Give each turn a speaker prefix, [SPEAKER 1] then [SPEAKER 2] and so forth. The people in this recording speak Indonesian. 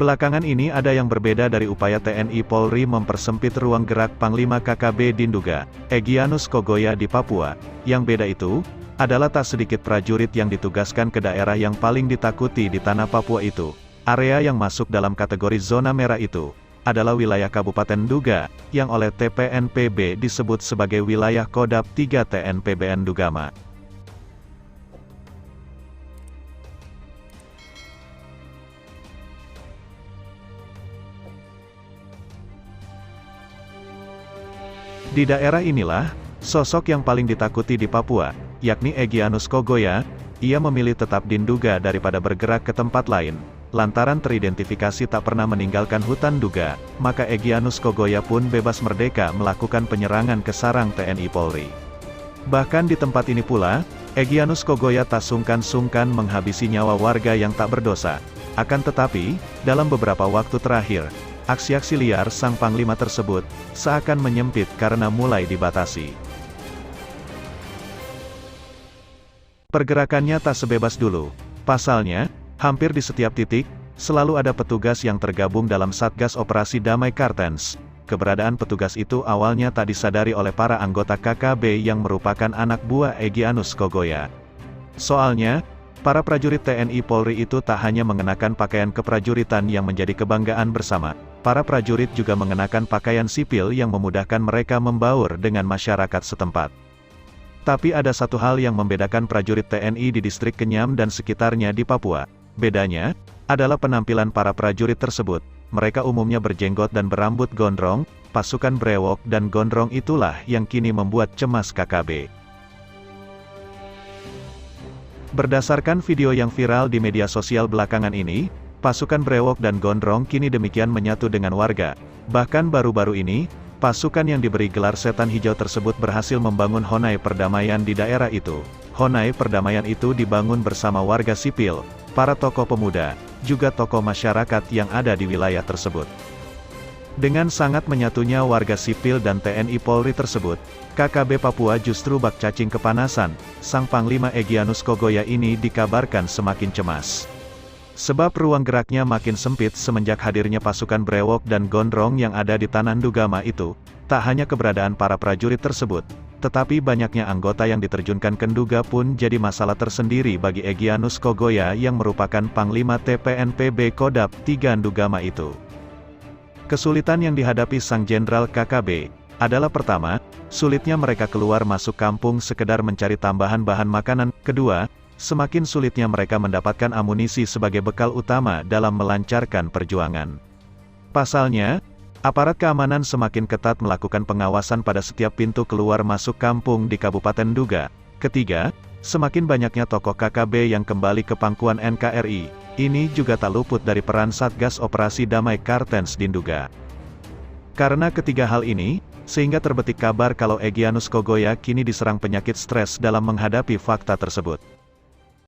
[SPEAKER 1] Belakangan ini ada yang berbeda dari upaya TNI Polri mempersempit ruang gerak Panglima KKB Dinduga, Egyanus Kogoya di Papua. Yang beda itu, adalah tak sedikit prajurit yang ditugaskan ke daerah yang paling ditakuti di tanah Papua itu. Area yang masuk dalam kategori zona merah itu, adalah wilayah Kabupaten Duga, yang oleh TPNPB disebut sebagai wilayah Kodap 3 TNPBN Dugama. Di daerah inilah, sosok yang paling ditakuti di Papua, yakni Egyanus Kogoya, ia memilih tetap di Nduga daripada bergerak ke tempat lain. Lantaran teridentifikasi tak pernah meninggalkan hutan Duga, maka Egyanus Kogoya pun bebas merdeka melakukan penyerangan ke sarang TNI Polri. Bahkan di tempat ini pula, Egyanus Kogoya tak sungkan-sungkan menghabisi nyawa warga yang tak berdosa. Akan tetapi, dalam beberapa waktu terakhir, aksi-aksi liar sang panglima tersebut, seakan menyempit karena mulai dibatasi. Pergerakannya tak sebebas dulu. Pasalnya, hampir di setiap titik, selalu ada petugas yang tergabung dalam Satgas Operasi Damai Kartens. Keberadaan petugas itu awalnya tak disadari oleh para anggota KKB yang merupakan anak buah Egyanus Kogoya. Soalnya, para prajurit TNI Polri itu tak hanya mengenakan pakaian keprajuritan yang menjadi kebanggaan bersama, para prajurit juga mengenakan pakaian sipil yang memudahkan mereka membaur dengan masyarakat setempat. Tapi ada satu hal yang membedakan prajurit TNI di distrik Kenyam dan sekitarnya di Papua. Bedanya, adalah penampilan para prajurit tersebut. Mereka umumnya berjenggot dan berambut gondrong, pasukan brewok dan gondrong itulah yang kini membuat cemas KKB. Berdasarkan video yang viral di media sosial belakangan ini, pasukan brewok dan gondrong kini demikian menyatu dengan warga. Bahkan baru-baru ini, pasukan yang diberi gelar setan hijau tersebut berhasil membangun Honai Perdamaian di daerah itu. Honai Perdamaian itu dibangun bersama warga sipil, para tokoh pemuda, juga tokoh masyarakat yang ada di wilayah tersebut. Dengan sangat menyatunya warga sipil dan TNI Polri tersebut, KKB Papua justru bak cacing kepanasan. Sang Panglima Egyanus Kogoya ini dikabarkan semakin cemas. Sebab ruang geraknya makin sempit semenjak hadirnya pasukan brewok dan gondrong yang ada di tanah Ndugama itu. Tak hanya keberadaan para prajurit tersebut, tetapi banyaknya anggota yang diterjunkan ke Nduga pun jadi masalah tersendiri bagi Egyanus Kogoya yang merupakan Panglima TPNPB Kodap 3 Ndugama itu. Kesulitan yang dihadapi sang Jenderal KKB, adalah pertama, sulitnya mereka keluar masuk kampung sekedar mencari tambahan bahan makanan. Kedua, semakin sulitnya mereka mendapatkan amunisi sebagai bekal utama dalam melancarkan perjuangan. Pasalnya, aparat keamanan semakin ketat melakukan pengawasan pada setiap pintu keluar masuk kampung di Kabupaten Duga. Ketiga, semakin banyaknya tokoh KKB yang kembali ke pangkuan NKRI. Ini juga tak luput dari peran Satgas Operasi Damai Kartens di Nduga. Karena ketiga hal ini, sehingga terbetik kabar kalau Egyanus Kogoya kini diserang penyakit stres dalam menghadapi fakta tersebut.